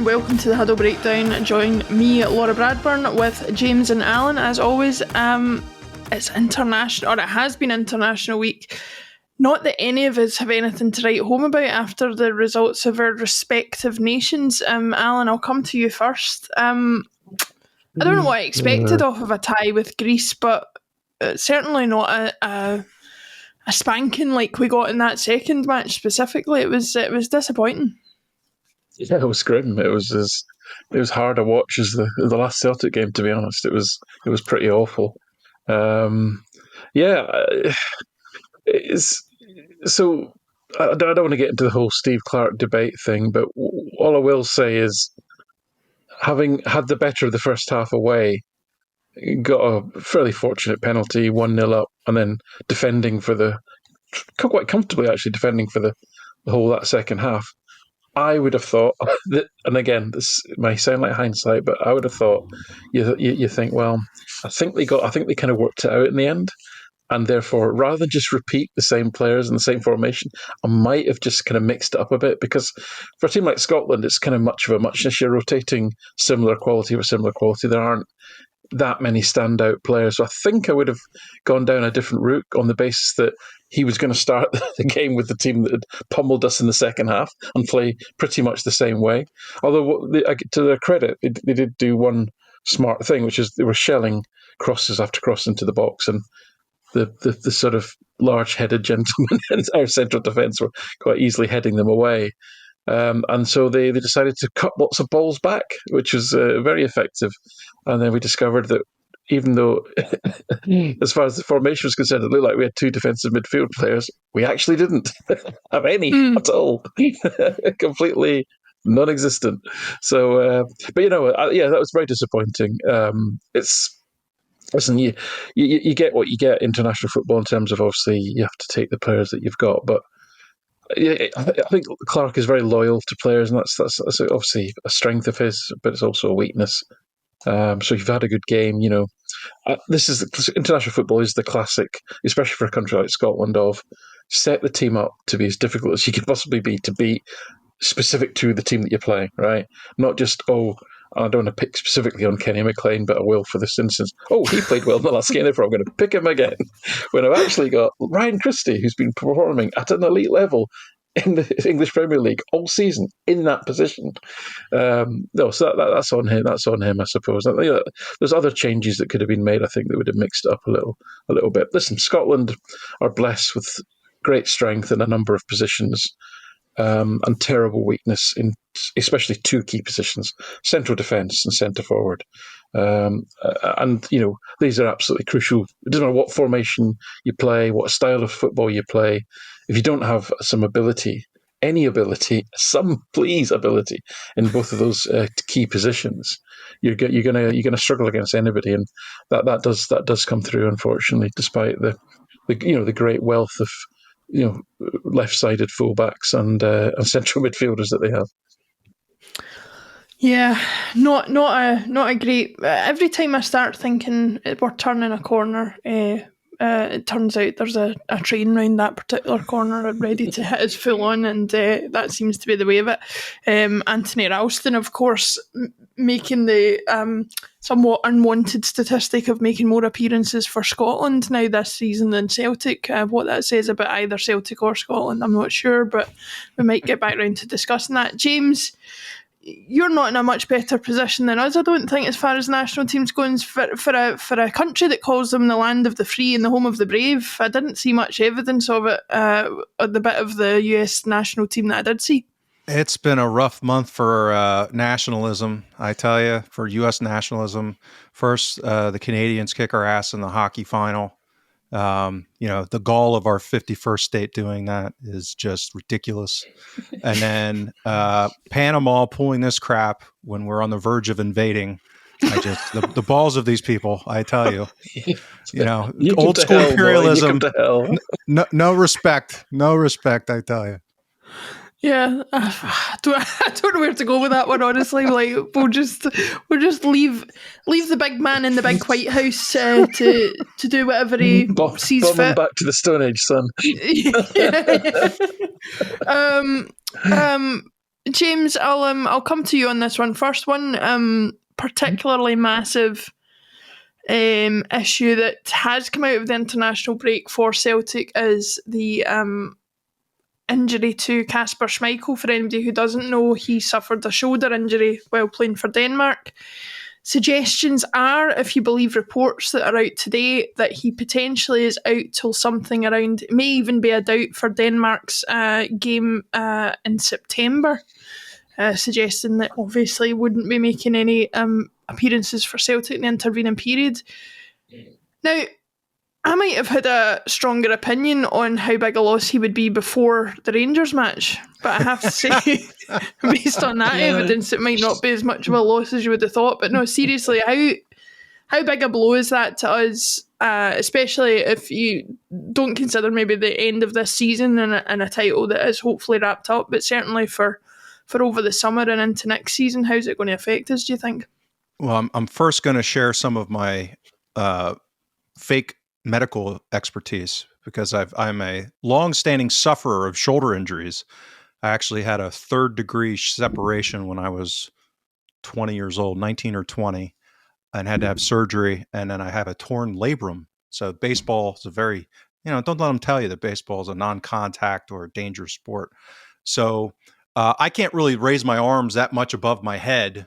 and welcome to the Huddle Breakdown. Join me, Laura Bradburn, with James and Alan. As always, it's international, or it has been International Week. Not that any of us have anything to write home about after the results of our respective nations. Alan, I'll come to you first. I don't know what I expected off of a tie with Greece, but certainly not a spanking like we got in that second match specifically. It was disappointing. Yeah, it was grim. It was hard to watch as the last Celtic game. To be honest, it was pretty awful. It's so. I don't want to get into the whole Steve Clarke debate thing, but all I will say is, having had the better of the first half away, got a fairly fortunate penalty, 1-0 up, and then quite comfortably defending for the whole that second half. I would have thought that, and again, this may sound like hindsight, but I would have thought you think, well, I think they kind of worked it out in the end, and therefore, rather than just repeat the same players and the same formation, I might have just kind of mixed it up a bit, because for a team like Scotland, it's kind of much of a muchness. You're rotating similar quality with similar quality. There aren't that many standout players. So I think I would have gone down a different route on the basis that he was going to start the game with the team that had pummeled us in the second half and play pretty much the same way. Although, to their credit, they did do one smart thing, which is they were shelling crosses after cross into the box, and the sort of large-headed gentlemen in our central defence were quite easily heading them away. And so they decided to cut lots of balls back, which was very effective. And then we discovered that even though, as far as the formation was concerned, it looked like we had two defensive midfield players, we actually didn't have any at all. Completely non-existent. So, but that was very disappointing. Listen, you get what you get international football in terms of, obviously you have to take the players that you've got, but I think Clarke is very loyal to players, and that's obviously a strength of his, but it's also a weakness. So if you've had a good game, international football is the classic, especially for a country like Scotland, of set the team up to be as difficult as you can possibly be to beat, specific to the team that you're playing, right? Not just, I don't want to pick specifically on Kenny McLean, but I will for this instance. He played well in the last game, therefore I'm going to pick him again. When I've actually got Ryan Christie, who's been performing at an elite level in the English Premier League all season in that position. So that's on him. That's on him, I suppose. There's other changes that could have been made, I think, that would have mixed it up a little bit. Listen, Scotland are blessed with great strength in a number of positions. And terrible weakness in especially two key positions, central defence and centre forward. These are absolutely crucial. It doesn't matter what formation you play, what style of football you play. If you don't have some ability, some ability in both of those key positions, you're gonna struggle against anybody, and that does come through, unfortunately, despite the great wealth of left-sided fullbacks and central midfielders that they have. Yeah, not a great. Every time I start thinking we're turning a corner, it turns out there's a train round that particular corner ready to hit us full on, and that seems to be the way of it. Anthony Ralston, of course, making the somewhat unwanted statistic of making more appearances for Scotland now this season than Celtic. What that says about either Celtic or Scotland, I'm not sure, but we might get back round to discussing that. James, you're not in a much better position than us, I don't think, as far as national teams goes. For a country that calls them the land of the free and the home of the brave, I didn't see much evidence of it at the bit of the US national team that I did see. It's been a rough month for nationalism, I tell you, for U.S. nationalism. First, the Canadians kick our ass in the hockey final. The gall of our 51st state doing that is just ridiculous. And then Panama pulling this crap when we're on the verge of invading. The balls of these people, I tell you. Old school imperialism. No respect, I tell you. Yeah, I don't know where to go with that one, honestly. Like, we'll just leave the big man in the big White House to do whatever he sees fit. Back to the Stone Age, son. Yeah. James, I'll come to you on this one first. One particularly massive issue that has come out of the international break for Celtic is the injury to Kaspar Schmeichel. For anybody who doesn't know, he suffered a shoulder injury while playing for Denmark. Suggestions are, if you believe reports that are out today, that he potentially is out till something around, it may even be a doubt for Denmark's game in September, suggesting that obviously he wouldn't be making any appearances for Celtic in the intervening period. Now, I might have had a stronger opinion on how big a loss he would be before the Rangers match, but I have to say, based on that evidence, it might not be as much of a loss as you would have thought. But no, seriously, how big a blow is that to us, especially if you don't consider maybe the end of this season and a title that is hopefully wrapped up, but certainly for over the summer and into next season, how's it going to affect us, do you think? Well, I'm first going to share some of my fake medical expertise because I'm a long-standing sufferer of shoulder injuries. I actually had a 3rd-degree separation when I was 20 years old, 19 or 20, and had to have surgery. And then I have a torn labrum. So baseball is a very, don't let them tell you that baseball is a non-contact or a dangerous sport. So I can't really raise my arms that much above my head,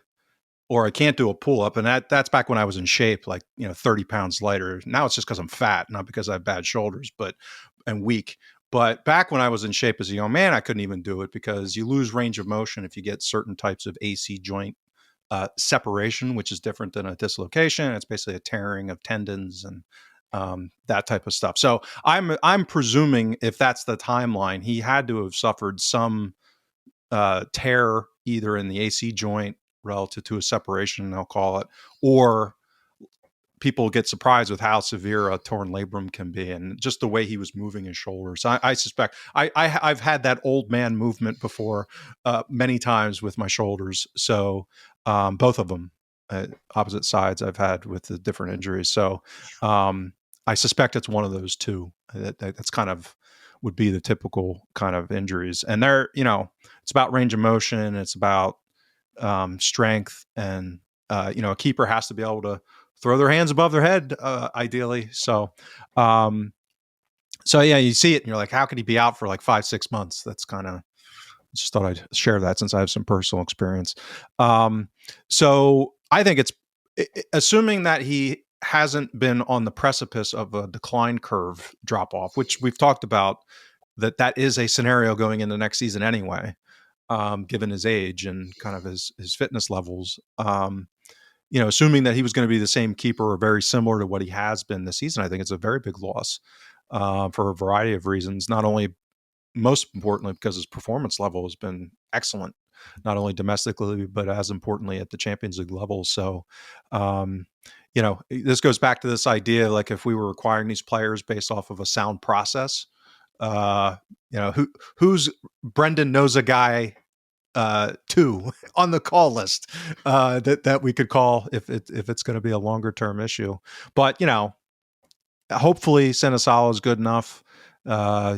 or I can't do a pull-up. And that's back when I was in shape, like, 30 pounds lighter. Now it's just because I'm fat, not because I have bad shoulders and weak. But back when I was in shape as a young man, I couldn't even do it because you lose range of motion if you get certain types of AC joint separation, which is different than a dislocation. It's basically a tearing of tendons and that type of stuff. So I'm presuming if that's the timeline, he had to have suffered some tear either in the AC joint relative to a separation, they'll call it, or people get surprised with how severe a torn labrum can be and just the way he was moving his shoulders. I suspect I've had that old man movement before many times with my shoulders. So both of them, opposite sides I've had with the different injuries. So I suspect it's one of those two. That's kind of would be the typical kind of injuries. And they're, it's about range of motion. It's about strength, and a keeper has to be able to throw their hands above their head, ideally. So yeah, you see it and you're like, how could he be out for like 5-6 months? That's kind of, just thought I'd share that since I have some personal experience. So I think it's assuming that he hasn't been on the precipice of a decline curve drop off, which we've talked about, that is a scenario going into next season anyway. Given his age and kind of his fitness levels, assuming that he was going to be the same keeper or very similar to what he has been this season, I think it's a very big loss for a variety of reasons. Not only, most importantly, because his performance level has been excellent, not only domestically, but as importantly at the Champions League level. So, this goes back to this idea, like if we were acquiring these players based off of a sound process, who's Brendan knows a guy two on the call list that we could call if it's going to be a longer term issue. But hopefully Sinisalo is good enough.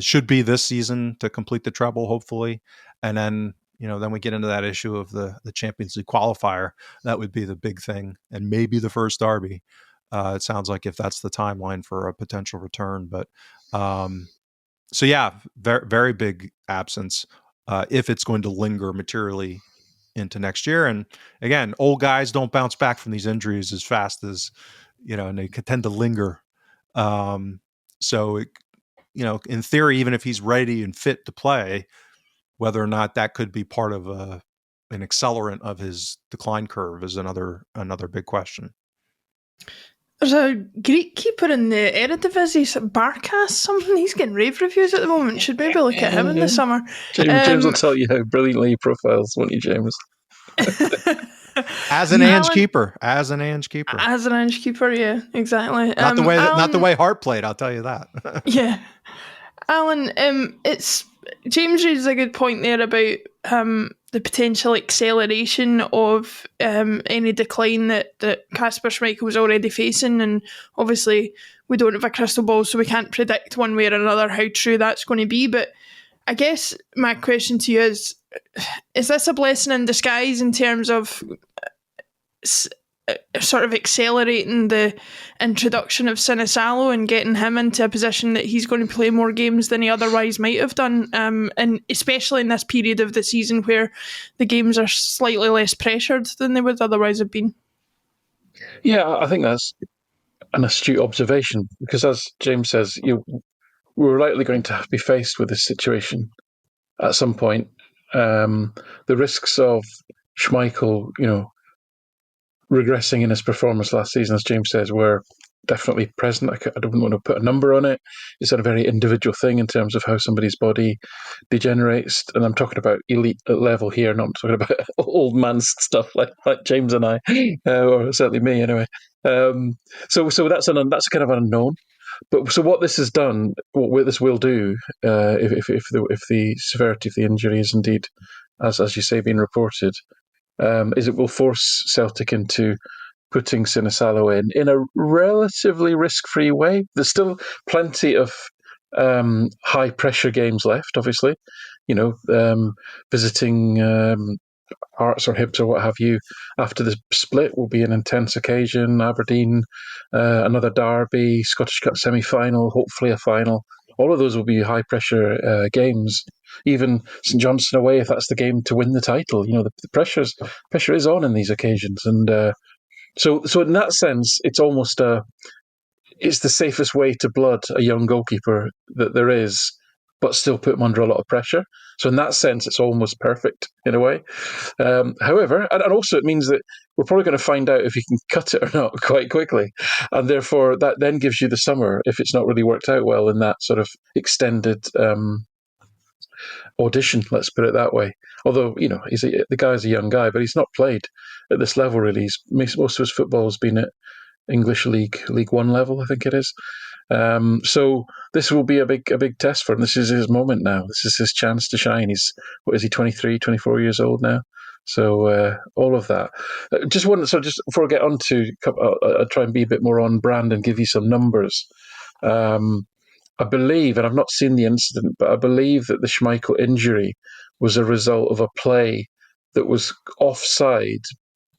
Should be this season to complete the treble, hopefully, and then then we get into that issue of the Champions League qualifier. That would be the big thing, and maybe the first derby. It sounds like if that's the timeline for a potential return, but. So yeah, very, very big absence if it's going to linger materially into next year. And again, old guys don't bounce back from these injuries as fast as, and they tend to linger. So, in theory, even if he's ready and fit to play, whether or not that could be part of an accelerant of his decline curve is another big question. There's a Greek keeper in the Eredivisie, Barkas, something. He's getting rave reviews at the moment. Should maybe look at him in the summer. James will tell you how brilliantly he profiles, won't you, James? As an Ange keeper, yeah, exactly. Not the way Hart played. I'll tell you that. Yeah, Alan. It's James raises a good point there about the potential acceleration of any decline that Kaspar Schmeichel was already facing, and obviously we don't have a crystal ball, so we can't predict one way or another how true that's going to be. But I guess my question to you is, is this a blessing in disguise in terms of sort of accelerating the introduction of Calo and getting him into a position that he's going to play more games than he otherwise might have done, and especially in this period of the season where the games are slightly less pressured than they would otherwise have been? Yeah, I think that's an astute observation, because as James says, we're likely going to be faced with this situation at some point. The risks of Schmeichel, regressing in his performance last season, as James says, were definitely present. I don't want to put a number on it. It's a very individual thing in terms of how somebody's body degenerates. And I'm talking about elite level here, not talking about old man stuff like James and I, or certainly me anyway. So that's kind of unknown. But so what this has done, what this will do, if the severity of the injury is indeed, as you say, being reported, is it will force Celtic into putting Calo in a relatively risk-free way. There's still plenty of high-pressure games left, obviously. Visiting Hearts or Hibs or what have you after the split will be an intense occasion. Aberdeen, another derby, Scottish Cup semi-final, hopefully a final. All of those will be high-pressure games. Even St Johnstone away, if that's the game to win the title. The pressure is on in these occasions, and so in that sense, it's almost it's the safest way to blood a young goalkeeper that there is, but still put him under a lot of pressure. So in that sense, it's almost perfect in a way. However, and also it means that we're probably going to find out if you can cut it or not quite quickly. And therefore, that then gives you the summer, if it's not really worked out well in that sort of extended audition, let's put it that way. Although, the guy's a young guy, but he's not played at this level really. Most of his football has been at English League One level, I think it is. So this will be a big test for him. This is his moment now. This is his chance to shine. He's 23, 24 years old now. So all of that. Just before I get on to, I'll try and be a bit more on brand and give you some numbers. I believe, and I've not seen the incident, but I believe that the Schmeichel injury was a result of a play that was offside,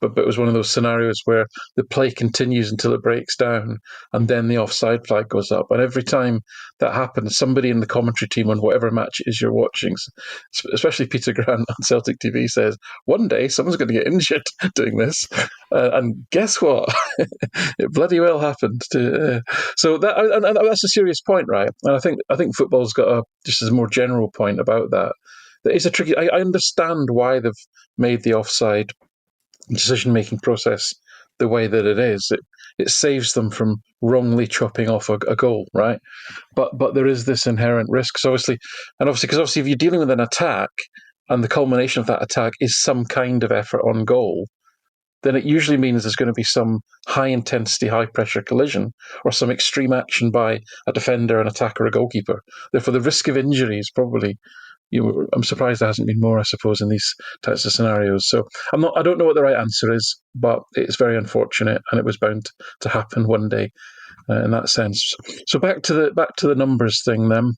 but it was one of those scenarios where the play continues until it breaks down, and then the offside flag goes up. And every time that happens, somebody in the commentary team on whatever match it is you're watching, especially Peter Grant on Celtic TV, says, one day someone's going to get injured doing this. And guess what? It bloody well happened. So that's a serious point, right? And I think football's got just as a more general point about that. That is a tricky. I understand why they've made the offside decision-making process the way that it is. It saves them from wrongly chopping off a goal, right? But there is this inherent risk. So obviously, because if you're dealing with an attack and the culmination of that attack is some kind of effort on goal, then it usually means there's going to be some high-intensity, high-pressure collision or some extreme action by a defender, an attacker, a goalkeeper. Therefore, the risk of injury is probably, I'm surprised there hasn't been more, I suppose, in these types of scenarios. So I don't know what the right answer is, but it's very unfortunate, and it was bound to happen one day in that sense. So back to the numbers thing then.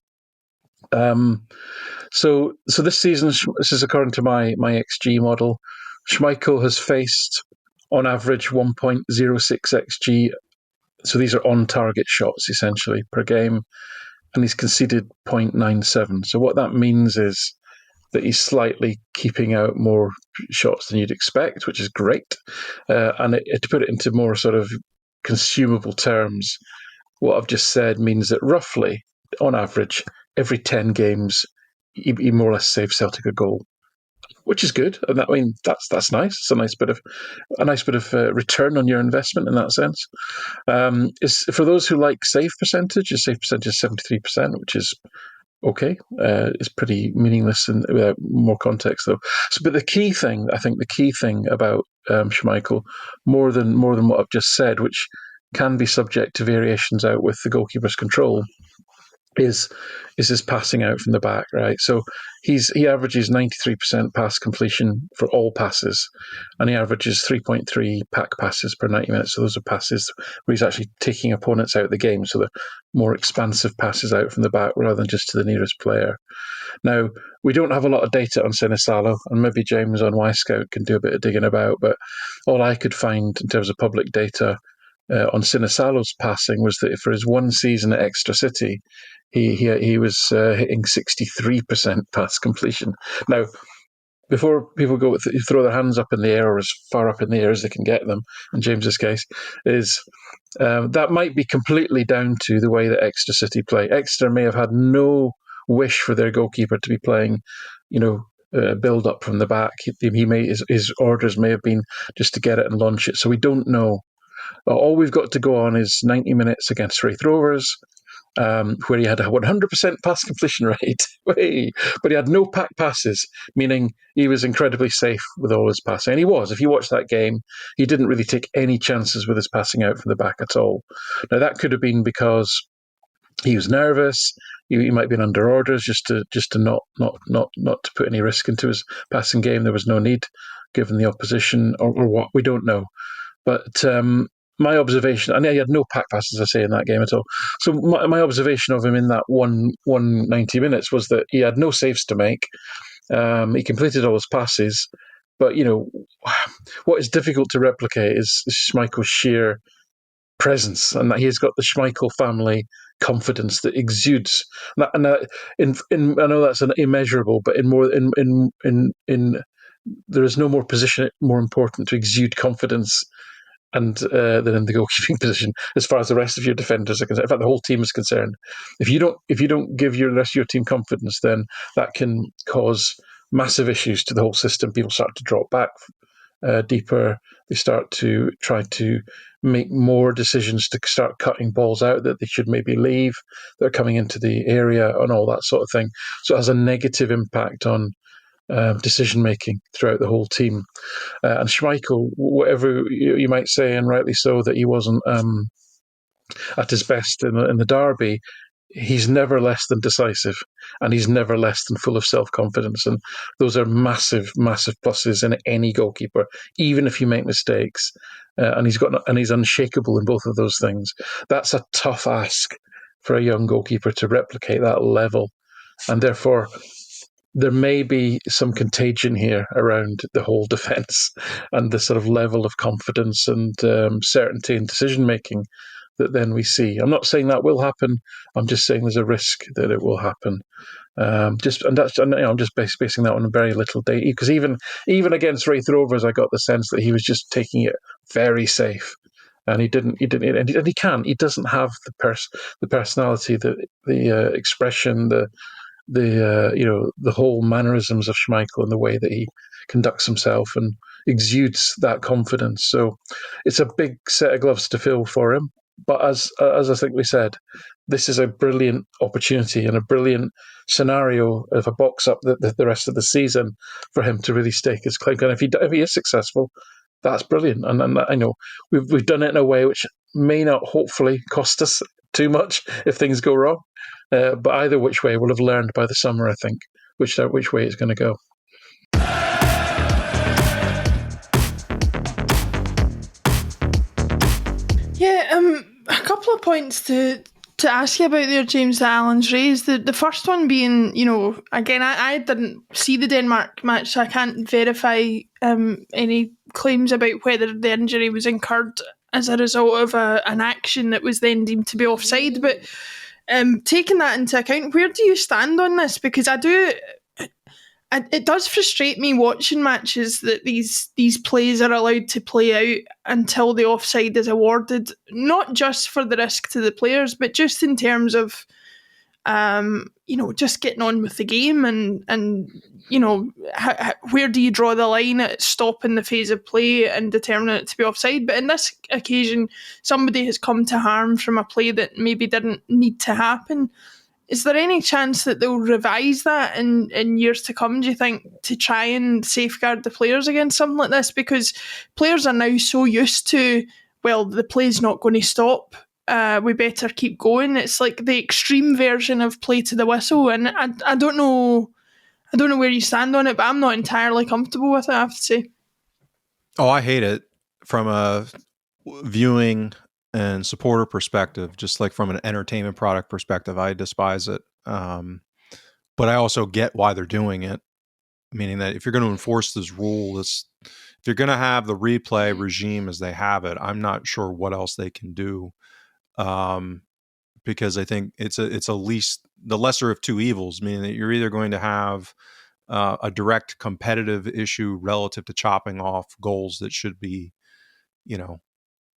So this season, this is according to my XG model. Schmeichel has faced on average 1.06 XG. So these are on-target shots essentially per game, and he's conceded 0.97. So what that means is that he's slightly keeping out more shots than you'd expect, which is great. And to put it into more sort of consumable terms, what I've just said means that roughly, on average, every 10 games, he more or less saves Celtic a goal, which is good. And that's nice. It's a nice bit of return on your investment in that sense. Is for those who like save percentage. His save percentage is 73%, which is okay. It's pretty meaningless in more context though. But the key thing about Schmeichel, more than what I've just said, which can be subject to variations out with the goalkeeper's control, is his passing out from the back, right? So he averages 93% pass completion for all passes, and he averages 3.3 pack passes per 90 minutes. So those are passes where he's actually taking opponents out of the game, so the more expansive passes out from the back rather than just to the nearest player. Now, we don't have a lot of data on Calo, and maybe James on Y-Scout can do a bit of digging about, but all I could find in terms of public data on Calo's passing was that for his one season at Exeter City, he was hitting 63% pass completion. Now, before people go throw their hands up in the air or as far up in the air as they can get them, in James's case, is that might be completely down to the way that Exeter City play. Exeter may have had no wish for their goalkeeper to be playing, build up from the back. His orders may have been just to get it and launch it. So we don't know. All we've got to go on is 90 minutes against Wraith Rovers, where he had a 100% pass completion rate, but he had no pack passes, meaning he was incredibly safe with all his passing. And he was. If you watch that game, he didn't really take any chances with his passing out from the back at all. Now, that could have been because he was nervous. He might have been under orders just to not to put any risk into his passing game. There was no need, given the opposition or what. We don't know. But my observation, and he had no pack passes, I say, in that game at all. So my observation of him in that 190 minutes was that he had no saves to make. He completed all his passes, but what is difficult to replicate is Schmeichel's sheer presence, and that he has got the Schmeichel family confidence that exudes. And I know that's an immeasurable, but there is no more position more important to exude confidence and than in the goalkeeping position, as far as the rest of your defenders are concerned. In fact, the whole team is concerned. If you don't give the rest of your team confidence, then that can cause massive issues to the whole system. People start to drop back deeper. They start to try to make more decisions to start cutting balls out that they should maybe leave. They're coming into the area and all that sort of thing. So it has a negative impact on decision making throughout the whole team. And Schmeichel, whatever you might say, and rightly so, that he wasn't at his best in the derby, he's never less than decisive, and he's never less than full of self-confidence. And those are massive, massive pluses in any goalkeeper, even if you make mistakes. And he's unshakable in both of those things. That's a tough ask for a young goalkeeper to replicate that level, and therefore there may be some contagion here around the whole defence and the sort of level of confidence and certainty in decision making that then we see. I'm not saying that will happen. I'm just saying there's a risk that it will happen. I'm just basing that on very little data, because even against Wraith Rovers, I got the sense that he was just taking it very safe. And he didn't, and he can't. He doesn't have the personality, the expression, the whole mannerisms of Schmeichel and the way that he conducts himself and exudes that confidence. So it's a big set of gloves to fill for him. But as I think we said, this is a brilliant opportunity and a brilliant scenario of a box up the rest of the season for him to really stake his claim. And if he is successful, that's brilliant. And I know we've done it in a way which may not hopefully cost us too much if things go wrong. But either which way, we'll have learned by the summer, I think, which way it's going to go. Yeah, a couple of points to ask you about there, James, that Alan's raised. The first one being, again, I didn't see the Denmark match, so I can't verify any claims about whether the injury was incurred as a result of an action that was then deemed to be offside. But taking that into account, where do you stand on this? Because it does frustrate me watching matches that these plays are allowed to play out until the offside is awarded, not just for the risk to the players, but just in terms of just getting on with the game and where do you draw the line at stopping the phase of play and determining it to be offside? But in this occasion, somebody has come to harm from a play that maybe didn't need to happen. Is there any chance that they'll revise that in years to come, do you think, to try and safeguard the players against something like this? Because players are now so used to, well, the play's not going to stop we better keep going. It's like the extreme version of play to the whistle, and I don't know where you stand on it, but I'm not entirely comfortable with it, I have to say. Oh, I hate it from a viewing and supporter perspective, just like from an entertainment product perspective. I despise it. But I also get why they're doing it, meaning that if you're going to enforce this rule, if you're going to have the replay regime as they have it, I'm not sure what else they can do. Because I think it's the lesser of two evils, meaning that you're either going to have a direct competitive issue relative to chopping off goals that should be,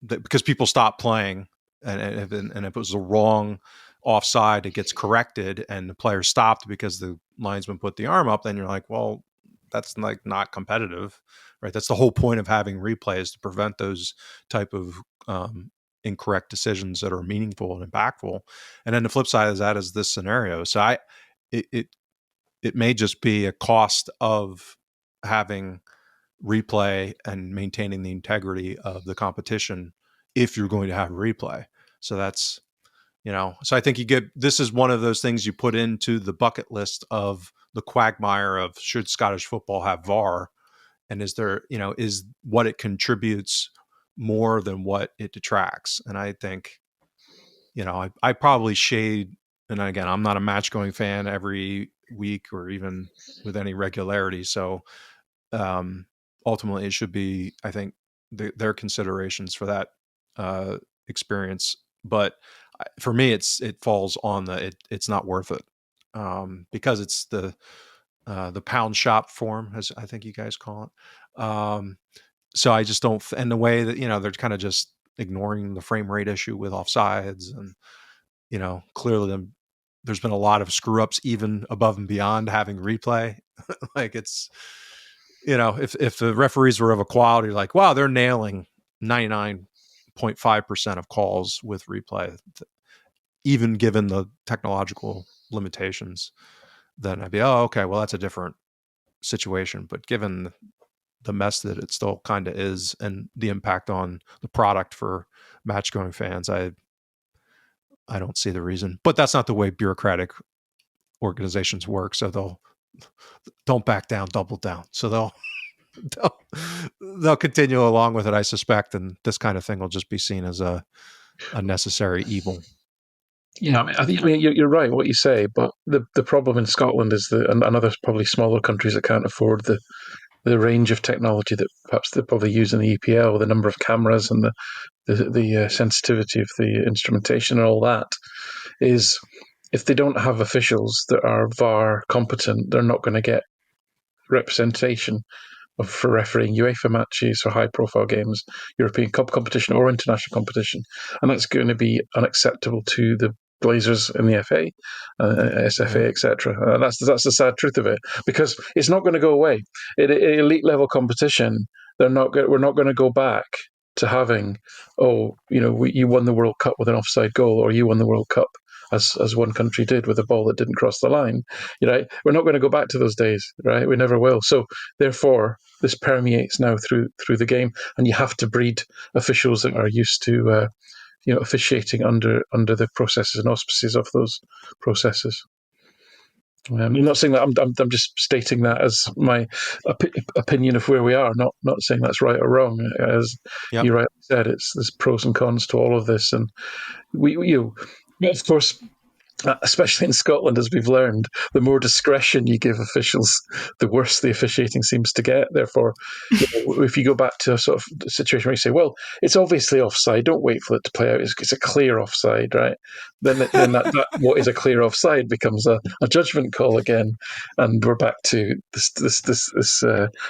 because people stop playing, and if it was the wrong offside, it gets corrected, and the player stopped because the linesman put the arm up. Then you're like, well, that's like not competitive, right? That's the whole point of having replays, to prevent those type of incorrect decisions that are meaningful and impactful. And then the flip side of that is this scenario. So it may just be a cost of having replay and maintaining the integrity of the competition if you're going to have a replay. So that's, so I think this is one of those things you put into the bucket list of the quagmire of, should Scottish football have VAR? And is what it contributes more than what it detracts? And I think, I probably shade, and again, I'm not a match going fan every week or even with any regularity. So ultimately it should be, I think, their considerations for that experience. But for me, it falls on it's not worth it, because it's the pound shop form, as I think you guys call it. So I just don't, and the way that, they're kind of just ignoring the frame rate issue with offsides, and, clearly there's been a lot of screw ups even above and beyond having replay. Like it's, if the referees were of a quality, like, wow, they're nailing 99.5% of calls with replay, even given the technological limitations, then I'd be, oh, okay, well, that's a different situation. But given the mess that it still kind of is, and the impact on the product for match going fans, I don't see the reason. But that's not the way bureaucratic organizations work. So don't back down, double down. So they'll continue along with it, I suspect, and this kind of thing will just be seen as a necessary evil. Yeah, I think you're right what you say, but the problem in Scotland is and other probably smaller countries that can't afford the range of technology that perhaps they probably use in the EPL, the number of cameras and the sensitivity of the instrumentation and all that, is if they don't have officials that are VAR competent, they're not going to get representation for refereeing UEFA matches or high-profile games, European Cup competition or international competition, and that's going to be unacceptable to the Glazers in the FA, SFA, etc. That's the sad truth of it, because it's not going to go away. In elite level competition, we're not going to go back to having, you won the World Cup with an offside goal, or you won the World Cup as one country did with a ball that didn't cross the line. We're not going to go back to those days, right? We never will. So therefore, this permeates now through the game, and you have to breed officials that are used to officiating under the processes and auspices of those processes. I'm not saying that. I'm just stating that as my opinion of where we are. Not saying that's right or wrong. As you rightly said, there's pros and cons to all of this, and of course, especially in Scotland, as we've learned, the more discretion you give officials, the worse the officiating seems to get. Therefore, if you go back to a sort of situation where you say, well, it's obviously offside, don't wait for it to play out, it's a clear offside, right? Then that what is a clear offside becomes a judgment call again, and we're back to this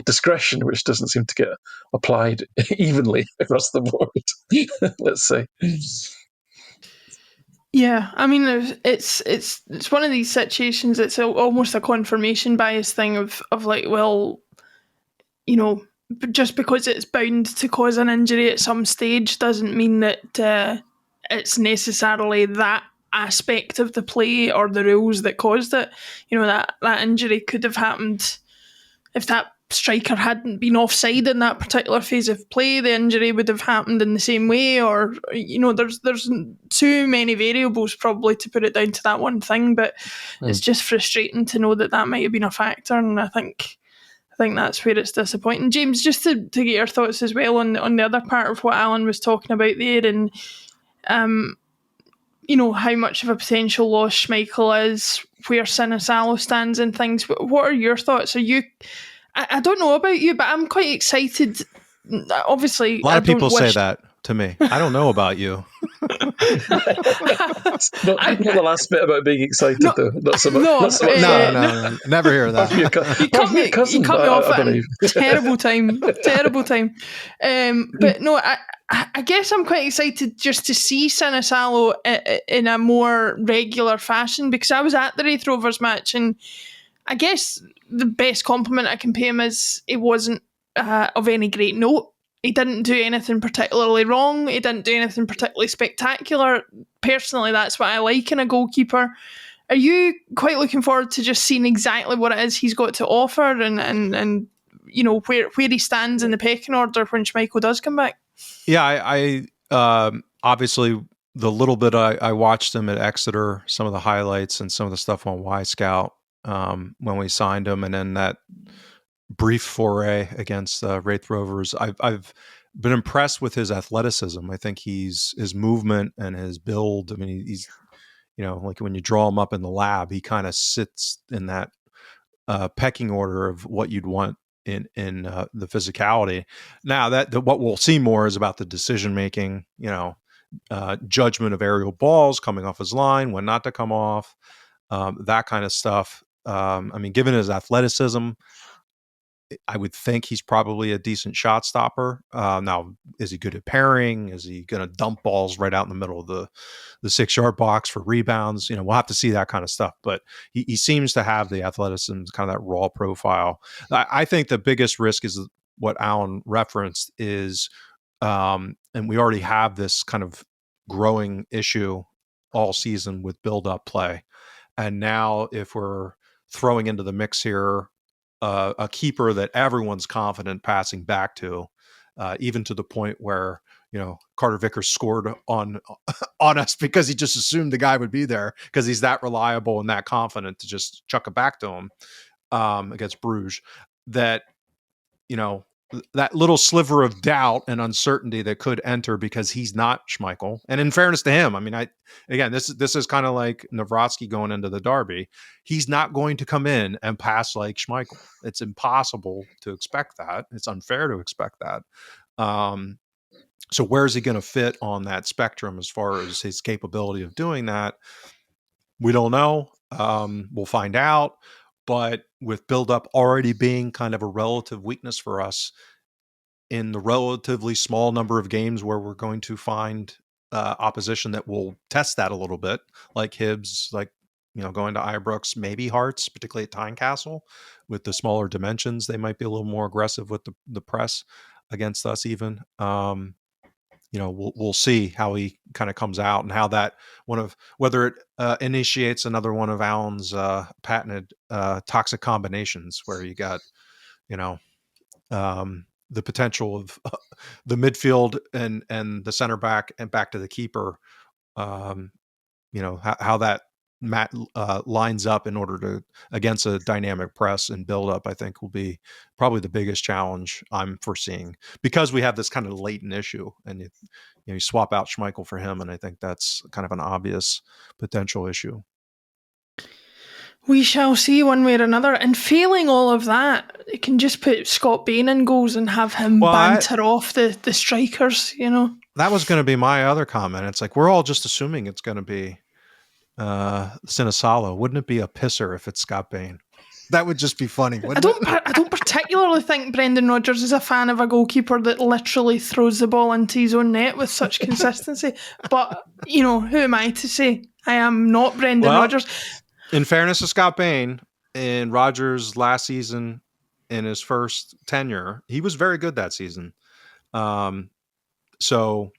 discretion, which doesn't seem to get applied evenly across the board, let's say. Yeah, I mean, it's one of these situations. It's almost a confirmation bias thing of like, well, just because it's bound to cause an injury at some stage doesn't mean that it's necessarily that aspect of the play or the rules that caused it. That injury could have happened if that striker hadn't been offside in that particular phase of play, the injury would have happened in the same way, or there's too many variables probably to put it down to that one thing. But it's just frustrating to know that might have been a factor, and I think that's where it's disappointing. James, just to get your thoughts as well on the other part of what Alan was talking about there, and how much of a potential loss Schmeichel is, where Calo stands and things. What are your thoughts? Are you? I don't know about you, but I'm quite excited. Obviously, a lot of people say that to me. I don't know about you. not the last bit about being excited, though. Not so much. No, never hear that. You cut me off at a terrible time. But no, I guess I'm quite excited just to see Calo in a more regular fashion, because I was at the Wraith Rovers match, and I guess the best compliment I can pay him is he wasn't of any great note. He didn't do anything particularly wrong. He didn't do anything particularly spectacular. Personally, that's what I like in a goalkeeper. Are you quite looking forward to just seeing exactly what it is he's got to offer, and where he stands in the pecking order when Schmeichel does come back? Yeah, I obviously the little bit I watched him at Exeter, some of the highlights and some of the stuff on Y Scout when we signed him, and then that brief foray against Wraith Rovers. I've been impressed with his athleticism. I think his movement and his build. I mean, he's like when you draw him up in the lab, he kind of sits in that pecking order of what you'd want in the physicality. Now what we'll see more is about the decision making. Judgment of aerial balls coming off his line, when not to come off, that kind of stuff. Given his athleticism, I would think he's probably a decent shot stopper. Now, is he good at pairing? Is he going to dump balls right out in the middle of the 6-yard box for rebounds? We'll have to see that kind of stuff. But he seems to have the athleticism, kind of that raw profile. I think the biggest risk is what Alan referenced is, and we already have this kind of growing issue all season with build-up play. And now if we're throwing into the mix here a keeper that everyone's confident passing back to, even to the point where Carter Vickers scored on us because he just assumed the guy would be there because he's that reliable and that confident to just chuck it back to him against Bruges. That that little sliver of doubt and uncertainty that could enter because he's not Schmeichel. And in fairness to him, this is kind of like Nawrocki going into the derby. He's not going to come in and pass like Schmeichel. It's impossible to expect that. It's unfair to expect that. So where's he going to fit on that spectrum as far as his capability of doing that? We don't know. We'll find out. But with build-up already being kind of a relative weakness for us in the relatively small number of games where we're going to find opposition that will test that a little bit, like Hibs, like going to Ibrox, maybe Hearts, particularly at Tynecastle, with the smaller dimensions, they might be a little more aggressive with the press against us even. We'll see how he kind of comes out and how that whether it initiates another one of Alan's patented toxic combinations where you got, the potential of the midfield and the center back and back to the keeper, how that lines up in order to against a dynamic press and build up, I think will be probably the biggest challenge I'm foreseeing, because we have this kind of latent issue, and you swap out Schmeichel for him, and I think that's kind of an obvious potential issue. We shall see one way or another. And failing all of that, it can just put Scott Bain in goals and have him banter off the strikers, That was going to be my other comment. It's like we're all just assuming it's going to be Calo. Wouldn't it be a pisser if it's Scott Bain? That would just be funny. I don't particularly think Brendan Rodgers is a fan of a goalkeeper that literally throws the ball into his own net with such consistency. But who am I to say? I am not Brendan Rodgers. In fairness to Scott Bain, in Rodgers' last season, in his first tenure, he was very good that season. So,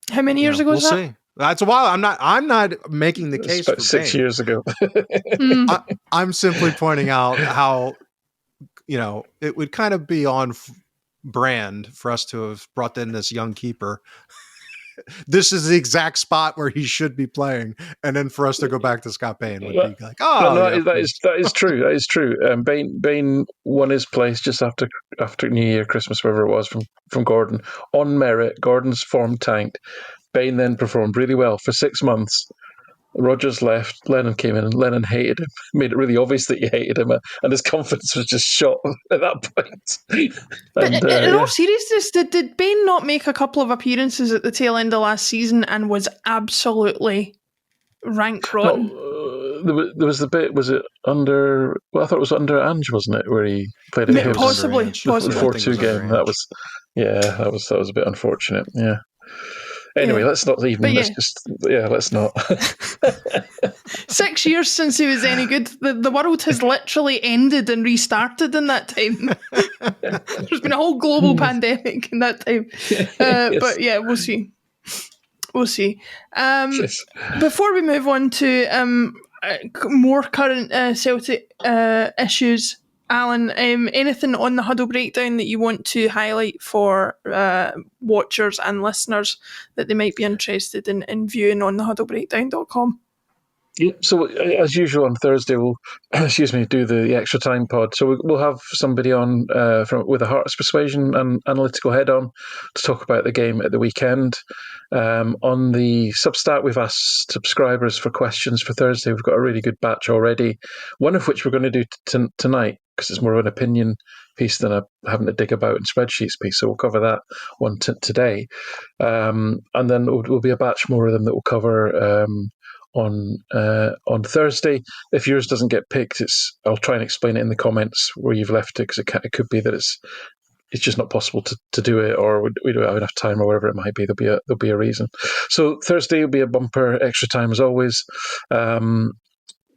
how many years ago was that? We'll see. That's a while. I'm not making the case for 6 years ago. I'm simply pointing out how it would kind of be on brand for us to have brought in this young keeper. This is the exact spot where he should be playing, and then for us to go back to Scott Bain would be like, that is true. That is true. Bain won his place just after New Year, Christmas, wherever it was, from Gordon on merit. Gordon's form tanked. Bain then performed really well for 6 months. Rodgers left, Lennon came in, and Lennon hated him, made it really obvious that he hated him, and his confidence was just shot at that point. But in all seriousness, did Bain not make a couple of appearances at the tail end of last season and was absolutely rank rotten? No, there was the bit, was it under, well, I thought it was under Ange, wasn't it, where he played a possibly. The 4-2 game. That was a bit unfortunate, yeah. Anyway, let's not even. Let's not. 6 years since he was any good. The world has literally ended and restarted in that time. There's been a whole global pandemic in that time. Yes. But yeah, we'll see. We'll see. Yes. Before we move on to more current Celtic issues, Alan, anything on the Huddle breakdown that you want to highlight for watchers and listeners that they might be interested in viewing on thehuddlebreakdown.com? Yeah, so as usual on Thursday we'll do the extra time pod. So we'll have somebody on with a Hearts Persuasion and analytical head on to talk about the game at the weekend. On the Substack, we've asked subscribers for questions for Thursday. We've got a really good batch already, one of which we're going to do tonight because it's more of an opinion piece than having to dig about in spreadsheets piece. So we'll cover that one today. And then there'll be a batch more of them that we'll cover on Thursday. If yours doesn't get picked, I'll try and explain it in the comments where you've left it, because it could be that it's just not possible to do it, or we don't have enough time, or whatever it might be. There'll be a reason. So Thursday will be a bumper extra time as always.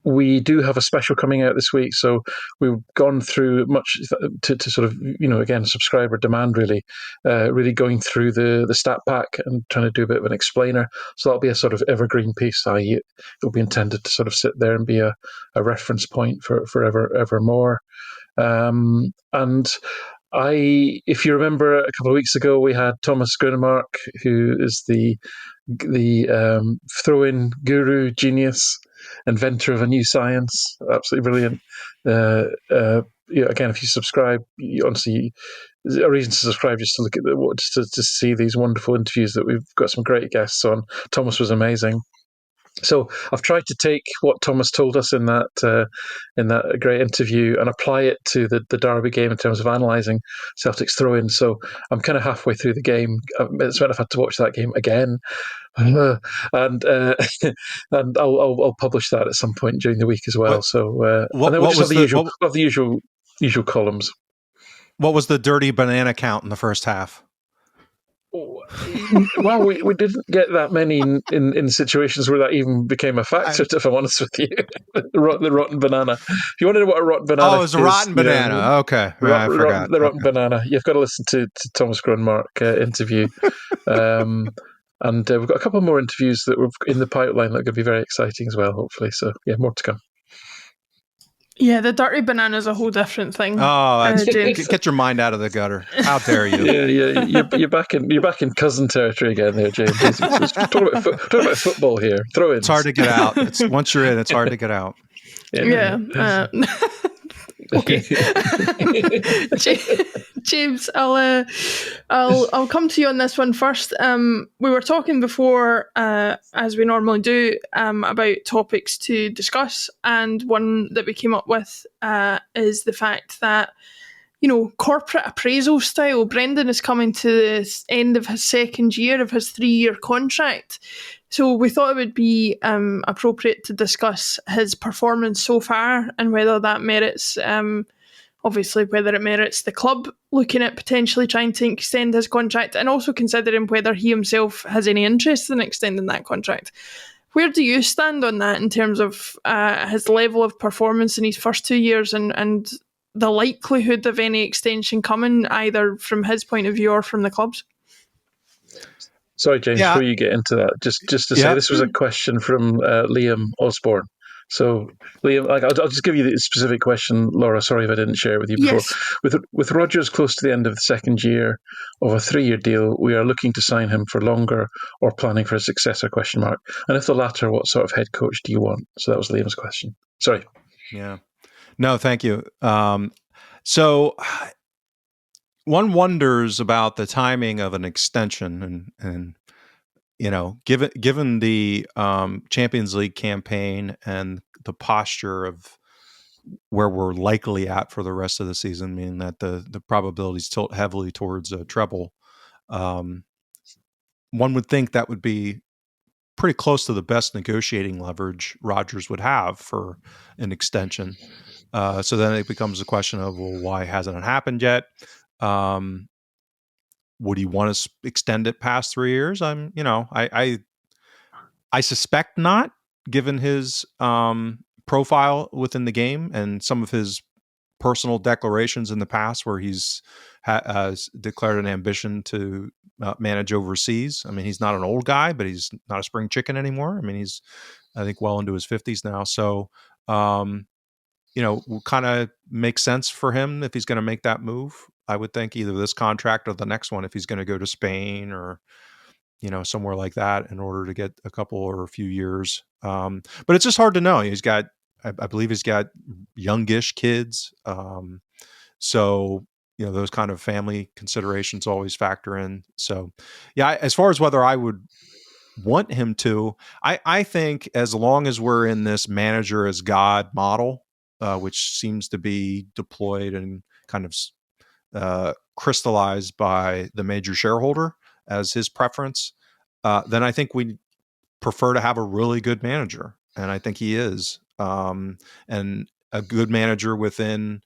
We do have a special coming out this week, so we've gone through much to sort of, again, subscriber demand, really going through the stat pack and trying to do a bit of an explainer. So that'll be a sort of evergreen piece, i.e. it'll be intended to sort of sit there and be a reference point for evermore. And if you remember, a couple of weeks ago, we had Thomas Grunemark, who is the throw-in guru, genius, inventor of a new science. Absolutely brilliant. Again, if you subscribe, honestly, there's a reason to subscribe, just to look at to see these wonderful interviews that we've got some great guests on. Thomas was amazing. So I've tried to take what Thomas told us in that great interview and apply it to the Derby game in terms of analysing Celtic's throw-in. So I'm kind of halfway through the game. It's meant I've had to watch that game again, and I'll publish that at some point during the week as well. And then we'll just have the usual columns. What was the dirty banana count in the first half? Well, we didn't get that many in situations where that even became a factor, if I'm honest with you. the rotten banana. If you want to know what a rotten banana is... Oh, it was a rotten banana. Okay. I forgot. The rotten banana. You've got to listen to Thomas Grunmark interview. And we've got a couple more interviews that were in the pipeline that are going to be very exciting as well, hopefully. So, yeah, more to come. Yeah, the dirty banana is a whole different thing. Oh, get your mind out of the gutter! How dare you? Yeah, you're back in cousin territory again, there, James. Talking about football here. Throw in. It's hard to get out. Once you're in, it's hard to get out. Yeah. Okay, James, I'll come to you on this one first. We were talking before, as we normally do, about topics to discuss, and one that we came up with is the fact that, corporate appraisal style. Brendan is coming to the end of his second year of his 3-year contract. So we thought it would be appropriate to discuss his performance so far and whether that merits, whether it merits the club looking at potentially trying to extend his contract, and also considering whether he himself has any interest in extending that contract. Where do you stand on that in terms of his level of performance in his first 2 years and the likelihood of any extension coming, either from his point of view or from the club's? Sorry, James, before you get into that, just to say this was a question from Liam Osborne, So, Liam, I'll just give you the specific question, Laura. Sorry if I didn't share it with you before. Yes. With Rodgers close to the end of the second year of a 3-year deal, we are looking to sign him for longer or planning for a successor? And if the latter, what sort of head coach do you want? So that was Liam's question. Sorry. Yeah. No, thank you. So one wonders about the timing of an extension, and given the Champions League campaign and the posture of where we're likely at for the rest of the season, meaning that the probabilities tilt heavily towards a treble. One would think that would be pretty close to the best negotiating leverage Rodgers would have for an extension. So then it becomes a question of, well, why hasn't it happened yet? Would he want to extend it past 3 years? I suspect not, given his profile within the game and some of his personal declarations in the past where he's has declared an ambition to manage overseas. I mean, he's not an old guy, but he's not a spring chicken anymore. I mean, he's, I think, well into his 50s now. So, will kind of make sense for him if he's going to make that move. I would think either this contract or the next one if he's going to go to Spain or somewhere like that in order to get a couple or a few years. But it's just hard to know. He's got, I believe he's got youngish kids. So, those kind of family considerations always factor in. So, yeah, as far as whether I would want him to, I think as long as we're in this manager as God model, which seems to be deployed and kind of crystallized by the major shareholder as his preference, then I think we prefer to have a really good manager. And I think he is. And a good manager within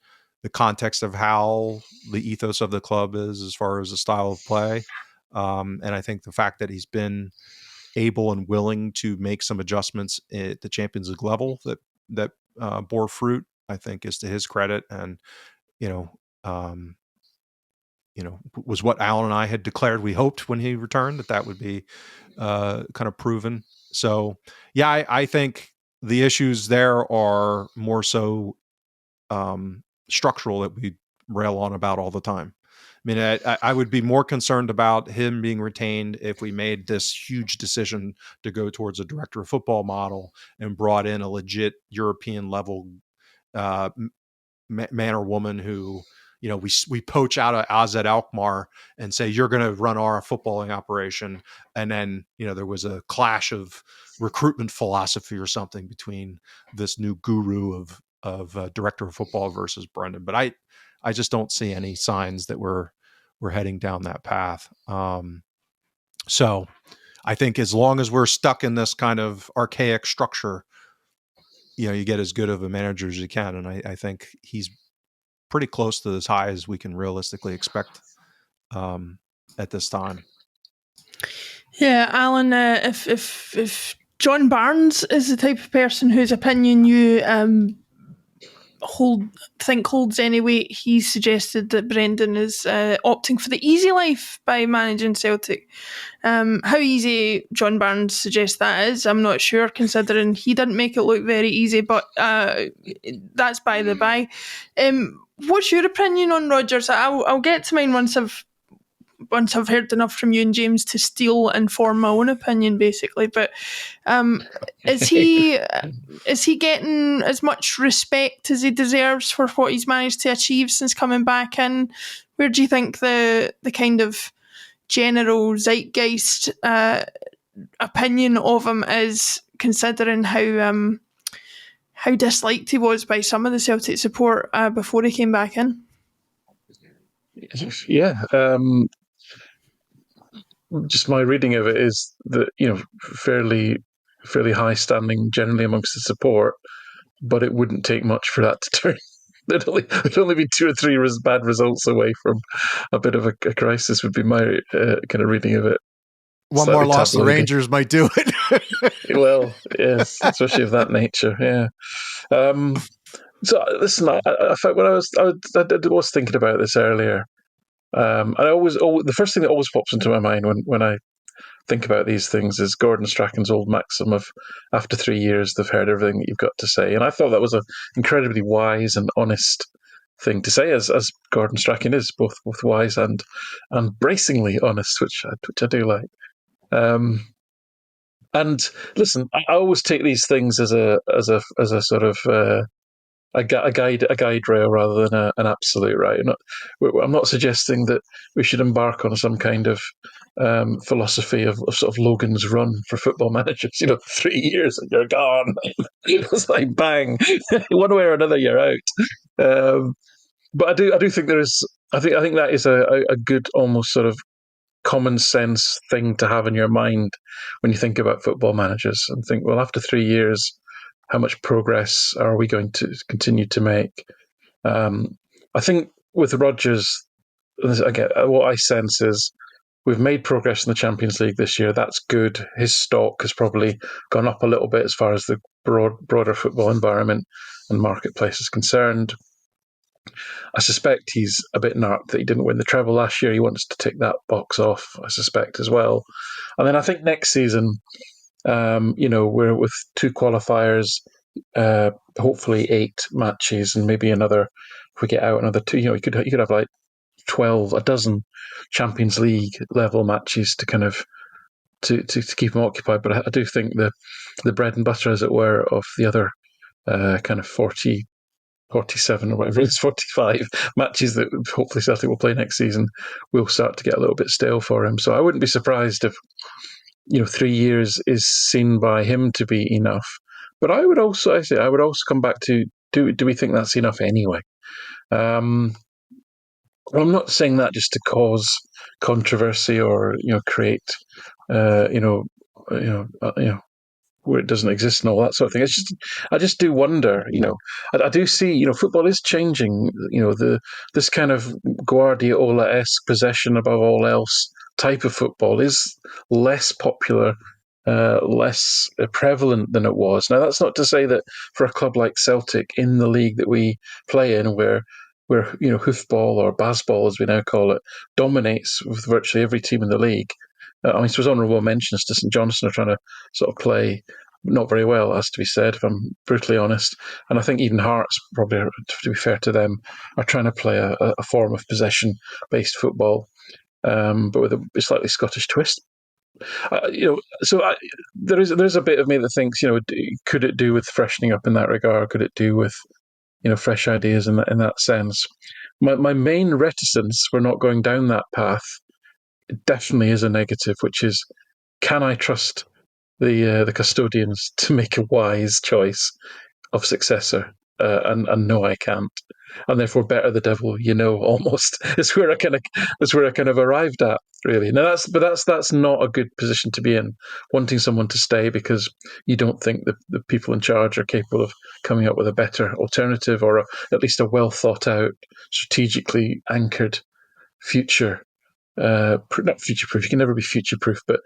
the context of how the ethos of the club is as far as the style of play. And I think the fact that he's been able and willing to make some adjustments at the Champions League level that bore fruit, I think is to his credit. And, was what Alan and I had declared we hoped when he returned that would be kind of proven. So, yeah, I think the issues there are more so structural that we rail on about all the time. I mean, I would be more concerned about him being retained if we made this huge decision to go towards a director of football model and brought in a legit European level man or woman who, we poach out of AZ Alkmaar and say, you're going to run our footballing operation. And then, there was a clash of recruitment philosophy or something between this new guru of director of football versus Brendan. But I just don't see any signs that we're heading down that path. So I think as long as we're stuck in this kind of archaic structure, you get as good of a manager as you can. And I think he's pretty close to as high as we can realistically expect at this time. Yeah, Alan, if John Barnes is the type of person whose opinion you holds any weight, he suggested that Brendan is opting for the easy life by managing Celtic. How easy John Barnes suggests that is, I'm not sure, considering he didn't make it look very easy, but that's by the by. What's your opinion on Rodgers? I'll get to mine once I've heard enough from you and James to steal and form my own opinion, basically. But is he getting as much respect as he deserves for what he's managed to achieve since coming back in? Where do you think the kind of general zeitgeist opinion of him is, considering how disliked he was by some of the Celtic support before he came back in? Yeah. Just my reading of it is that, fairly high standing generally amongst the support, but it wouldn't take much for that to turn. It'd only be 2 or 3 bad results away from a bit of a crisis, would be my kind of reading of it. One more loss, the Rangers might do it. Well, yes, especially of that nature. Yeah. So listen, I felt when I was thinking about this earlier, and the first thing that always pops into my mind when I think about these things is Gordon Strachan's old maxim of after 3 years they've heard everything that you've got to say, and I thought that was an incredibly wise and honest thing to say, as Gordon Strachan is, both wise and bracingly honest, which I do like. And listen, I always take these things as a sort of a guide rail rather than an absolute, right? I'm not suggesting that we should embark on some kind of philosophy of sort of Logan's run for football managers. 3 years and you're gone. It's like bang, one way or another you're out. But I do think there is. I think that is a good, almost sort of common sense thing to have in your mind when you think about football managers and think, well, after 3 years, how much progress are we going to continue to make? I think with Rodgers, again, what I sense is we've made progress in the Champions League this year. That's good. His stock has probably gone up a little bit as far as the broader football environment and marketplace is concerned. I suspect he's a bit narked that he didn't win the treble last year. He wants to tick that box off, I suspect, as well. And then I think next season, we're with 2 qualifiers, hopefully 8 matches, and maybe another. If we get out another 2, you could have like 12, a dozen Champions League level matches to kind of to keep him occupied. But I do think the bread and butter, as it were, of the other kind of 47 or whatever it's 45 matches that hopefully Celtic will play next season will start to get a little bit stale for him. So I wouldn't be surprised if 3 years is seen by him to be enough. But I would also come back to do we think that's enough anyway? I'm not saying that just to cause controversy or create where it doesn't exist and all that sort of thing. It's just, I just do wonder, I do see, football is changing, this kind of Guardiola-esque possession above all else type of football is less popular, less prevalent than it was. Now, that's not to say that for a club like Celtic in the league that we play in, where hoofball or baseball, as we now call it, dominates with virtually every team in the league. I suppose honourable mentions to St Johnstone are trying to sort of play not very well, has to be said, if I'm brutally honest. And I think even Hearts, probably, to be fair to them, are trying to play a form of possession-based football, but with a slightly Scottish twist. There's a bit of me that thinks, could it do with freshening up in that regard? Could it do with fresh ideas in that sense? My main reticence for not going down that path definitely is a negative, which is, can I trust the custodians to make a wise choice of successor? And no, I can't. And therefore, better the devil almost is where I kind of arrived at, really. Now that's not a good position to be in, wanting someone to stay because you don't think the people in charge are capable of coming up with a better alternative or at least a well thought out, strategically anchored future. Not future-proof, you can never be future-proof, but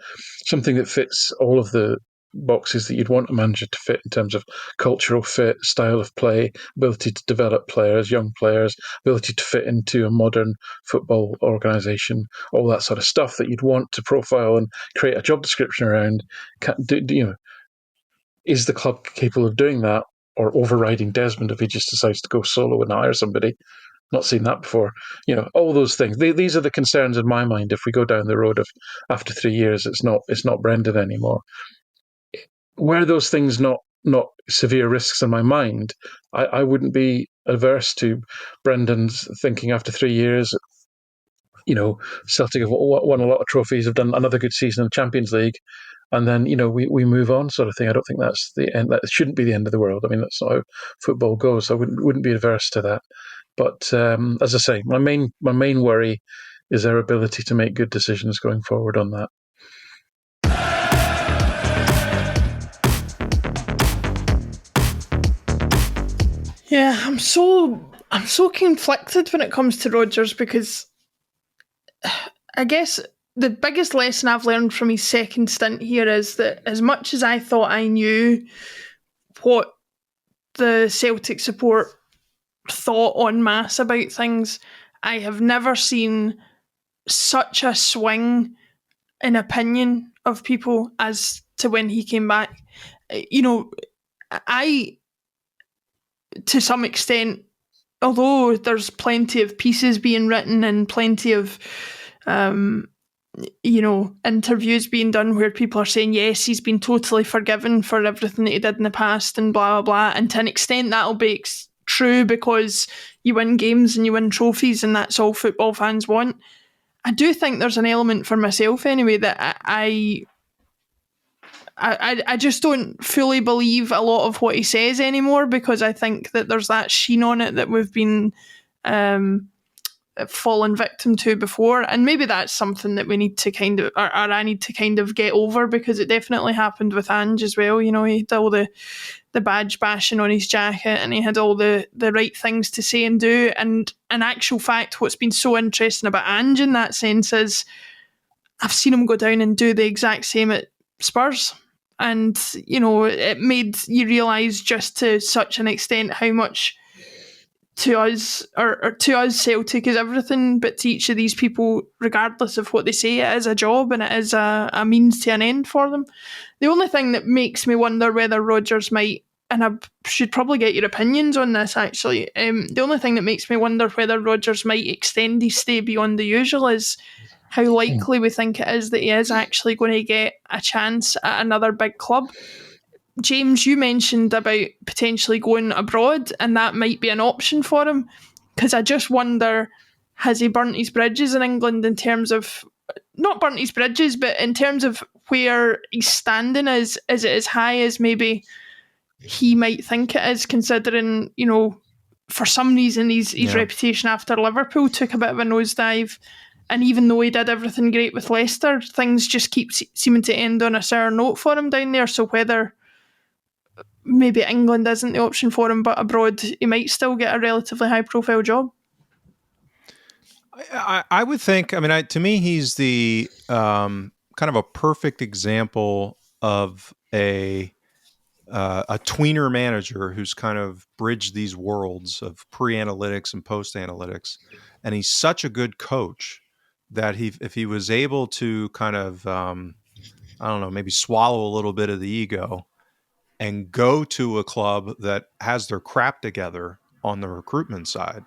something that fits all of the boxes that you'd want a manager to fit in terms of cultural fit, style of play, ability to develop players, young players, ability to fit into a modern football organisation, all that sort of stuff that you'd want to profile and create a job description around. Is the club capable of doing that, or overriding Desmond if he just decides to go solo and hire somebody? Not seen that before. All those things. These are the concerns in my mind. If we go down the road of after 3 years, it's not Brendan anymore. Were those things not severe risks in my mind, I wouldn't be averse to Brendan's thinking after 3 years. Celtic have won a lot of trophies, have done another good season in the Champions League, and then we move on, sort of thing. I don't think that's the end. That shouldn't be the end of the world. I mean, that's not how football goes. I wouldn't be averse to that. But as I say, my main worry is their ability to make good decisions going forward on that. Yeah, I'm so conflicted when it comes to Rodgers because I guess the biggest lesson I've learned from his second stint here is that as much as I thought I knew what the Celtic support thought en masse about things, I have never seen such a swing in opinion of people as to when he came back. I, to some extent, although there's plenty of pieces being written and plenty of interviews being done where people are saying, yes, he's been totally forgiven for everything that he did in the past and blah, blah, blah. And to an extent, that'll be true because you win games and you win trophies and that's all football fans want. I do think there's an element for myself anyway that I just don't fully believe a lot of what he says anymore, because I think that there's that sheen on it that we've been fallen victim to before, and maybe that's something that we need to kind of, or I need to kind of get over, because it definitely happened with Ange as well. He had all the badge bashing on his jacket, and he had all the right things to say and do, and in actual fact what's been so interesting about Ange in that sense is I've seen him go down and do the exact same at Spurs, and it made you realise just to such an extent how much to us, or to us, Celtic is everything, but to each of these people, regardless of what they say, it is a job and it is a means to an end for them. The only thing that makes me wonder whether Rodgers might, and I should probably get your opinions on this actually, the only thing that makes me wonder whether Rodgers might extend his stay beyond the usual is how likely we think it is that he is actually going to get a chance at another big club. James, you mentioned about potentially going abroad, and that might be an option for him, because I just wonder, has he burnt his bridges in England in terms of, not burnt his bridges, but in terms of where he's standing, is it as high as maybe he might think it is, considering, for some reason his reputation after Liverpool took a bit of a nosedive, and even though he did everything great with Leicester, things just keep seeming to end on a sour note for him down there. So whether maybe England isn't the option for him, but abroad he might still get a relatively high-profile job. I would think, to me, he's the kind of a perfect example of a tweener manager who's kind of bridged these worlds of pre-analytics and post-analytics. And he's such a good coach that if he was able to kind of, maybe swallow a little bit of the ego and go to a club that has their crap together on the recruitment side,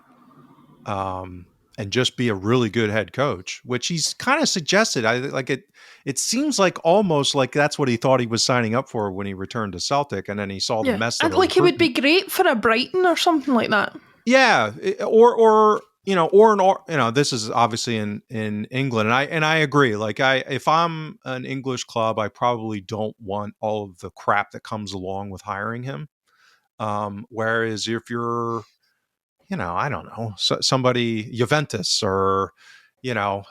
and just be a really good head coach, which he's kind of suggested. It seems like almost like that's what he thought he was signing up for when he returned to Celtic, and then he saw the mess. Like he would be great for a Brighton or something like that. Yeah, this is obviously in England, and I agree. Like if I'm an English club, I probably don't want all of the crap that comes along with hiring him. Whereas if you're, I don't know, somebody, Juventus, or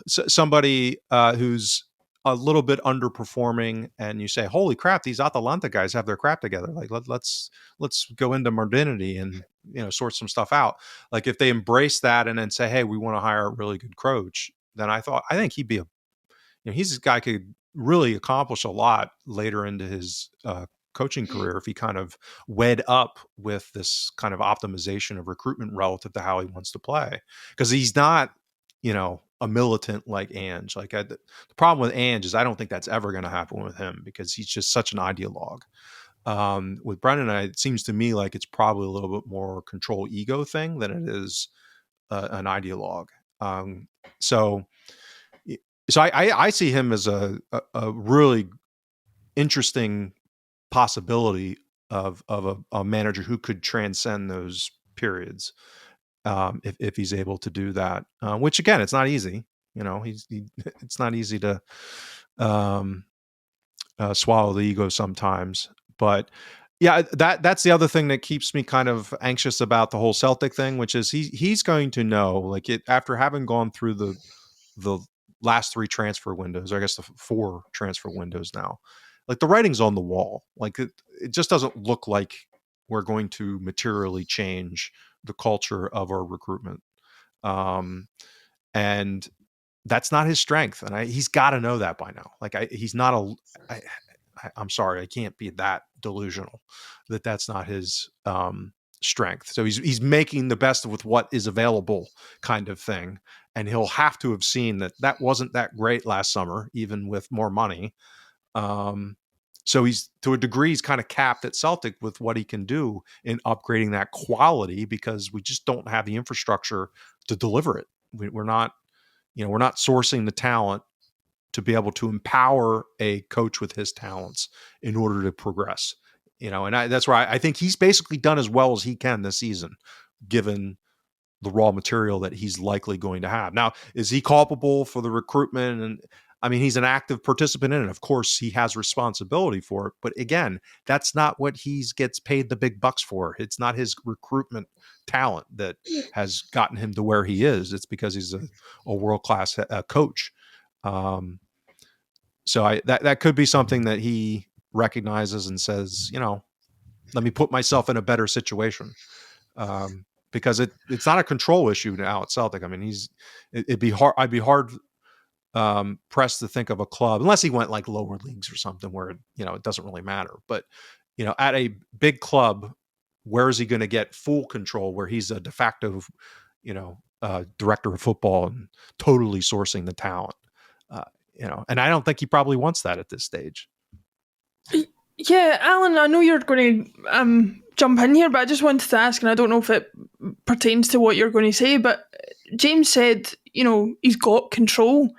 somebody who's a little bit underperforming, and you say, "Holy crap, these Atalanta guys have their crap together." Like let's go into modernity and sort some stuff out. Like if they embrace that and then say, "Hey, we want to hire a really good coach," then I think he'd be he's this guy could really accomplish a lot later into his coaching career if he kind of wed up with this kind of optimization of recruitment relative to how he wants to play, because he's not a militant like Ange. Like the problem with Ange is I don't think that's ever going to happen with him, because he's just such an ideologue. With Brendan, it seems to me like it's probably a little bit more control ego thing than it is an ideologue. So I see him as a really interesting possibility of a manager who could transcend those periods, if he's able to do that. Which again, it's not easy. It's not easy to swallow the ego sometimes. But yeah, that's the other thing that keeps me kind of anxious about the whole Celtic thing, which is he's going to know, like after having gone through the last 3 transfer windows, or I guess the 4 transfer windows now, like the writing's on the wall. Like it just doesn't look like we're going to materially change the culture of our recruitment. And that's not his strength. And he's got to know that by now. Like he's not I'm sorry, I can't be that delusional that that's not his strength. So he's making the best with what is available, kind of thing. And he'll have to have seen that wasn't that great last summer, even with more money. So he's, to a degree, he's kind of capped at Celtic with what he can do in upgrading that quality, because we just don't have the infrastructure to deliver it. We're not sourcing the talent to be able to empower a coach with his talents in order to progress. And that's why I think he's basically done as well as he can this season, given the raw material that he's likely going to have. Now, is he culpable for the recruitment? And I mean, he's an active participant in it. Of course, he has responsibility for it. But again, that's not what he gets paid the big bucks for. It's not his recruitment talent that has gotten him to where he is. It's because he's a world-class coach. So that could be something that he recognizes and says, let me put myself in a better situation. Because it's not a control issue now at Celtic. I mean, it'd be hard. I'd be hard pressed to think of a club, unless he went like lower leagues or something where, it doesn't really matter. But, at a big club, where is he going to get full control, where he's a de facto, director of football and totally sourcing the talent, and I don't think he probably wants that at this stage. Yeah, Alan, I know you're going to jump in here, but I just wanted to ask, and I don't know if it pertains to what you're going to say, but James said, he's got control,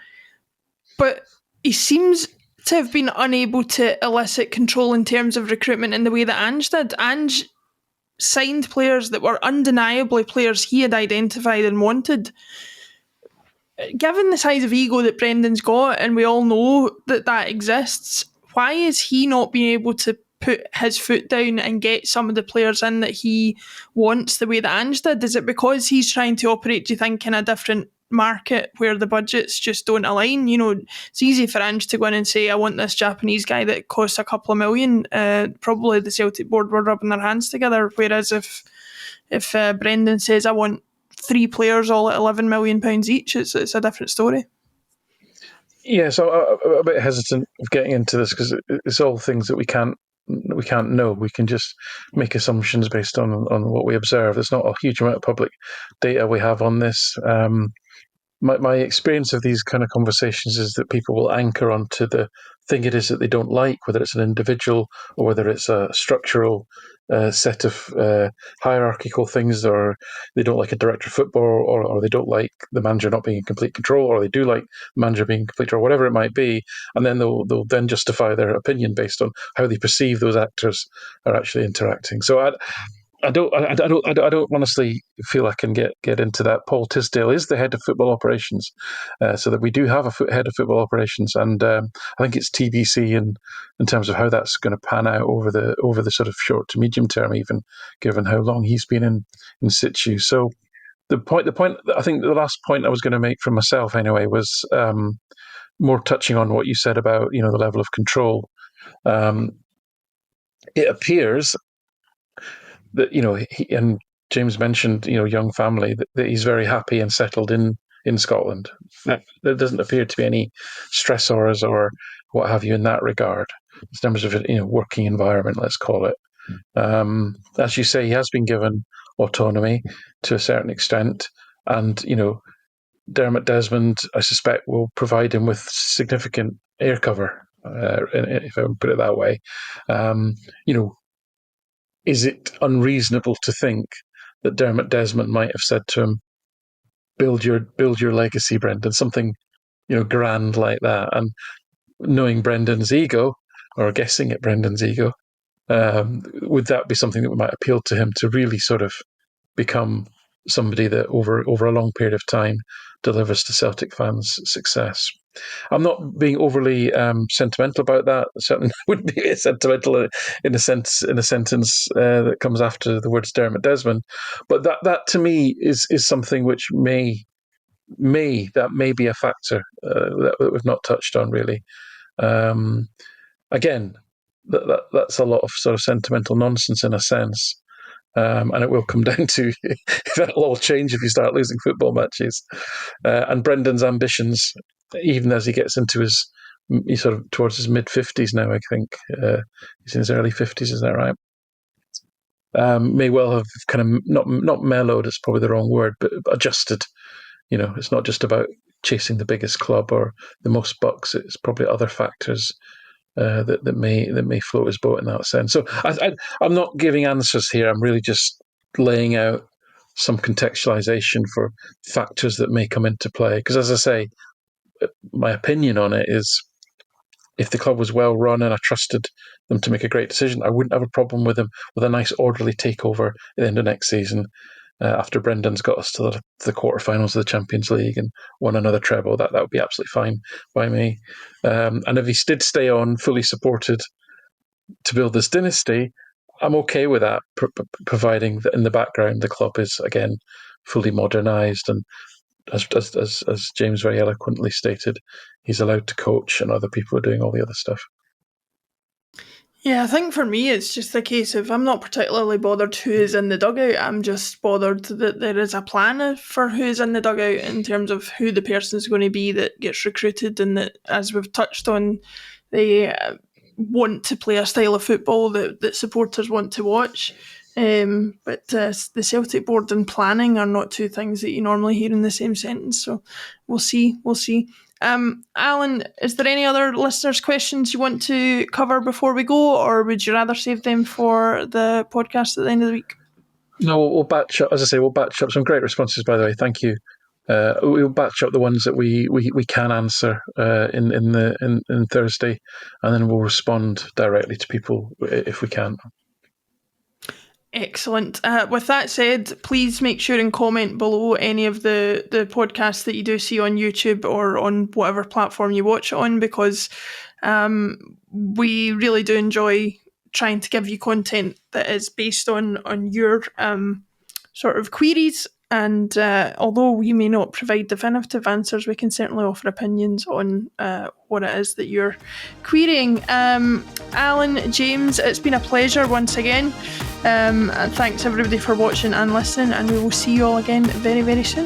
but he seems to have been unable to elicit control in terms of recruitment in the way that Ange did. Ange signed players that were undeniably players he had identified and wanted. Given the size of ego that Brendan's got, and we all know that exists, why is he not being able to put his foot down and get some of the players in that he wants the way that Ange did? Is it because he's trying to operate, do you think, in a different market where the budgets just don't align? It's easy for Ange to go in and say, I want this Japanese guy that costs a couple of million. Probably the Celtic board were rubbing their hands together. Whereas if Brendan says, I want 3 players all at £11 million each, it's a different story. Yeah, so I'm a bit hesitant of getting into this because it's all things that we can't know. We can just make assumptions based on what we observe. There's not a huge amount of public data we have on this. My experience of these kind of conversations is that people will anchor onto the thing it is that they don't like, whether it's an individual or whether it's a structural set of hierarchical things, or they don't like a director of football, or they don't like the manager not being in complete control, or they do like the manager being in complete control, whatever it might be, and then they'll then justify their opinion based on how they perceive those actors are actually interacting. So I don't honestly feel I can get into that. Paul Tisdale is the head of football operations, so that we do have a head of football operations, and I think it's TBC in terms of how that's going to pan out over the sort of short to medium term, even given how long he's been in situ. So the point I think the last point I was going to make for myself anyway was more touching on what you said about the level of control. It appears that he, and James mentioned young family, that he's very happy and settled in Scotland. There doesn't appear to be any stressors or what have you in that regard, in terms of working environment, let's call it. As you say, he has been given autonomy to a certain extent, and Dermot Desmond, I suspect, will provide him with significant air cover, if I would put it that way. Is it unreasonable to think that Dermot Desmond might have said to him, build your legacy, Brendan, something grand like that? And knowing Brendan's ego, or guessing at Brendan's ego, would that be something that might appeal to him to really sort of become somebody that over a long period of time delivers to Celtic fans success? I'm not being overly sentimental about that. I certainly wouldn't be sentimental in a sentence that comes after the words Dermot Desmond. But that to me is something which may be a factor that we've not touched on really. Again, that's a lot of sort of sentimental nonsense in a sense. And it will come down to that'll all change if you start losing football matches. And Brendan's ambitions, even as he gets into he's sort of towards his mid-50s now, I think. He's in his early 50s, is that right? May well have kind of not mellowed, it's probably the wrong word, but adjusted. It's not just about chasing the biggest club or the most bucks. It's probably other factors that may float his boat in that sense. So I'm not giving answers here. I'm really just laying out some contextualization for factors that may come into play. Because as I say, my opinion on it is, if the club was well run and I trusted them to make a great decision, I wouldn't have a problem with them with a nice orderly takeover at the end of next season. After Brendan's got us to the quarterfinals of the Champions League and won another treble, that would be absolutely fine by me. And if he did stay on, fully supported to build this dynasty, I'm okay with that, providing that in the background the club is again fully modernised, and as James very eloquently stated, he's allowed to coach and other people are doing all the other stuff. Yeah, I think for me it's just a case of, I'm not particularly bothered who is in the dugout. I'm just bothered that there is a plan for who's in the dugout in terms of who the person's going to be that gets recruited, and that, as we've touched on, they want to play a style of football that supporters want to watch. But the Celtic board and planning are not two things that you normally hear in the same sentence. So we'll see. Alan, is there any other listeners' questions you want to cover before we go, or would you rather save them for the podcast at the end of the week? No, we'll batch up. As I say, we'll batch up some great responses, by the way. Thank you. We'll batch up the ones that we can answer in Thursday, and then we'll respond directly to people if we can. Excellent. With that said, please make sure and comment below any of the podcasts that you do see on YouTube or on whatever platform you watch it on, because we really do enjoy trying to give you content that is based on your sort of queries. And although we may not provide definitive answers, we can certainly offer opinions on what it is that you're querying. Alan, James, it's been a pleasure once again. And thanks everybody for watching and listening, and we will see you all again very, very soon.